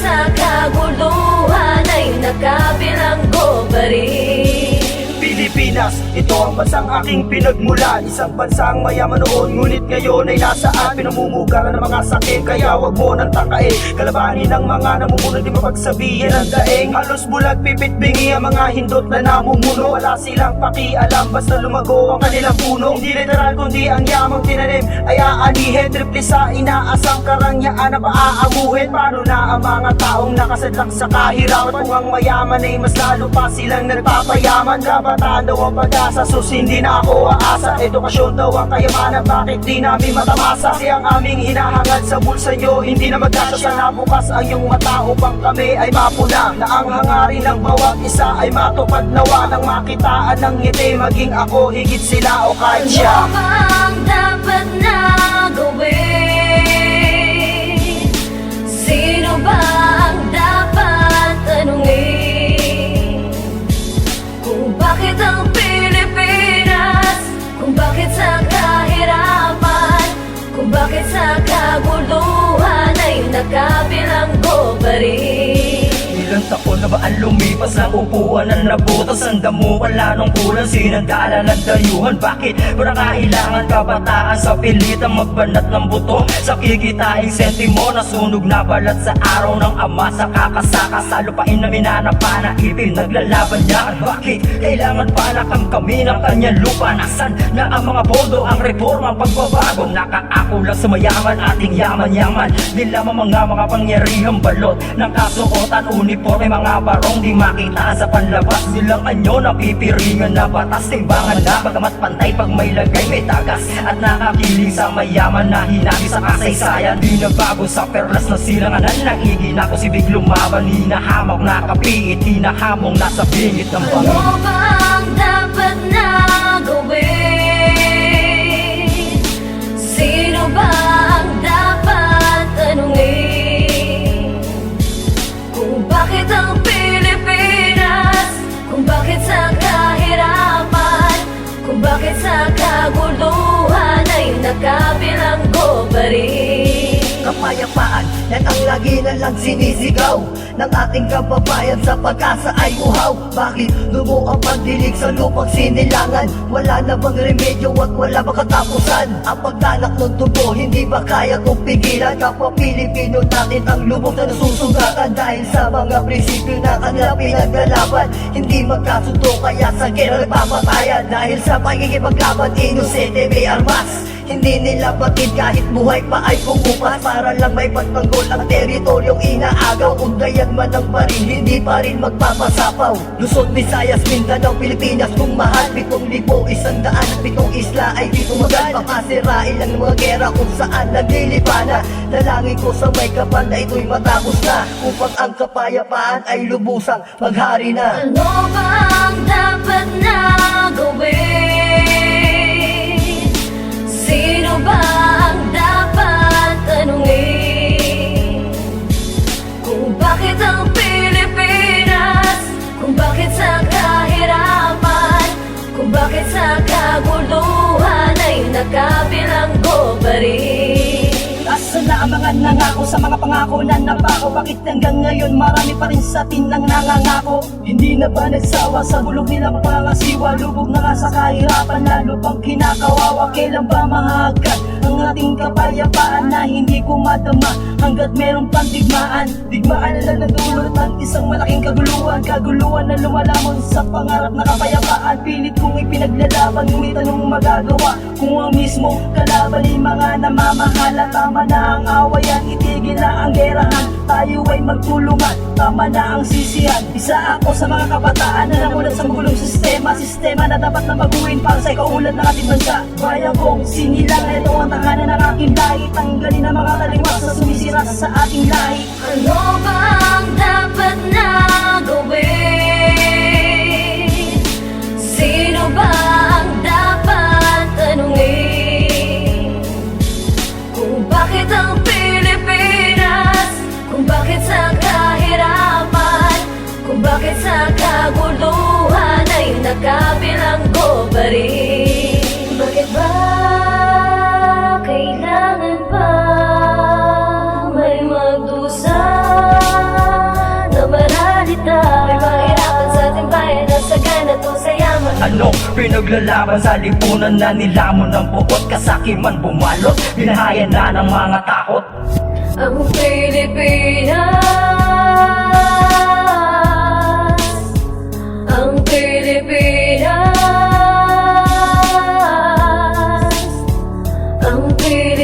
sa kaguluhan ay nakabilanggo pa rin? Pilipinas, ito ang bansang aking pinagmulan. Isang bansang mayaman noon, ngunit ngayon ay nasaan? Pinamumugaran ng mga sakim, kaya wag mo nang takain. Kalabanin ng mga namumuno, di mapagsabihin ang daing. Halos bulag, pipit, bingi ang mga hindot na namumuno. Wala silang pakialam, basta lumago ang kanilang puno. Hindi literal kundi ang yamang tinanim ay aanihin. Triple sa inaasang karangyaan na paaamuhin. Paano na ang mga taong nakasadlak sa kahirapan? Kung ang mayaman ay mas lalo pa silang nagpapayaman. Kabataan daw ang pag-asa, sus hindi na ako aasa. Edukasyon daw ang kayamanan, bakit di namin matamasa? Kasi ang aming hinahangad sa bulsa nyo, hindi na magkasya. Sana bukas ang iyong mata upang kami ay mapuna. Na ang hangarin ng bawat isa ay matupad nawa. Nang makitaan ng ngiti, maging ako higit sila o kahit siya. Ano ba ang dapat na gawin? Sino ba ang dapat tanungin? Kung bakit ang Pilipinas, kung bakit sa kahirapan, kung bakit sa kaguluhan ay nakabilanggo pa rin? Ilang taon na ba ang lumipas ng upuan ng nabutas? Ang damo wala nung kulang, sinagdala ng dayuhan. Bakit para kailangan kabataan sa pilitang magbanat ng buto? Sa kikitaing sentimo, nasunog na balat sa araw ng ama. Sa kakasaka, sa lupain na minanapana, ipin naglalaban niya. Bakit kailangan palakang kami ng kanyang lupa? Nasaan na ang mga pondo, ang reforma, ang pagbabago? Nakaako lang sa mayaman, ating yaman-yaman. Di lamang mga pangyarihang balot ng kasuotan, uniforme, mga barong di makita sa panlabas. Nilang anyo na pipiringan na batas, timbangan na bagamat pantay pag may lagay may tagas. At nakakiling sa mayaman na hinagi sa kasaysayan. Di nagbago sa perlas na silanganan, nangigin ako si Big lumaban. Hinahamok na kapiit, hinahamong nasa bingit ng Ano pangit. ba ang dapat na gawin? Sino ba ang dapat tanungin? Kung bakit ang Pilipinas, kung bakit sa kahirapan, kung bakit sa kaguluhan ay nakabilanggo pa rin? Kapayapaan, yan ang lagi na lang sinisigaw ng ating kababayan, sa pag-asa ay uhaw. Bakit lumo ang pandilig sa lupang sinilangan? Wala na bang remedyo at wala bang katapusan? Ang pagtalak ng tubo, hindi ba kaya kong pigilan? Kapwa Pilipino natin ang lubog na nasusugatan dahil sa mga prinsipyo na kanila pinaglalaban. Hindi magkasundo kaya sa gera nagpapatayan. Dahil sa pagkikipaglaban, inosente may armas. Hindi nila batid kahit buhay pa ay kumupas, para lang may pagtanggol ang teritoryong inaagaw. Undayan man ang parin, hindi pa rin magpapasapaw. Luzon, Visayas, Mindanao, Pilipinas kung mahal. 7,107 isla ay di tumagal. Makasirain lang ng mga gera kung saan naglilipana. Dalangin ko sa may kapal na ito'y matapos na, upang ang kapayapaan ay lubusang maghari na. Ano ba ang dapat na gawin? Sino ba ang dapat tanungin? Kung bakit ang Pilipinas, kung bakit sa kahirapan, kung bakit sa kaguluhan ay nakabilanggo pa rin? Asan na ang mga nangako sa mga pangako na napako? Bakit hanggang ngayon marami pa rin sa atin nang nangangako? Hindi na ba nagsawa sa bulog nilang pangasiwa? Lubog na nga sa kahirapan, lalo pang kinakawawa. Kailan ba mahagad ang ating kapayapaan na hindi kumadama hanggat merong pandigmaan? Digmaan na lang nagdulot ng isang malaking kaguluhan. Kaguluhan na lumalamon sa pangarap na kapayapaan. Pilit kong ipinaglalaban, ngunit anong magagawa kung ang mismo kalaban ay mga namamahala? Tama na ang awayan, itigil na ang gerahan. Tayo ay magtulungan, tama na ang sisihan. Isa ako sa mga kabataan na namulat sa magulong sistema. Sistema na dapat na baguhin para sa ikaulad ng ating bansa. Bayan kong sinilang, ito ang tahanan ng aking lahi. Tanggalin ang mga kaliwa sa sumisira sa ating lahi. Ano ba ang dapat na gawin? Sino ba ang dapat tanungin? Kung bakit ang Pilipinas, kung bakit sa kahirapan, kung bakit sa kaguluhan ay nakabilanggo pa rin? Bakit ba kailangan pa may magdusa? to sa yaman. Anong pinaglalaban sa lipunan na nilamon ng bukod? Kasakiman bumalot, binahayan na ng mga takot. Ang Pilipinas, ang Pilipinas, ang Pilipinas.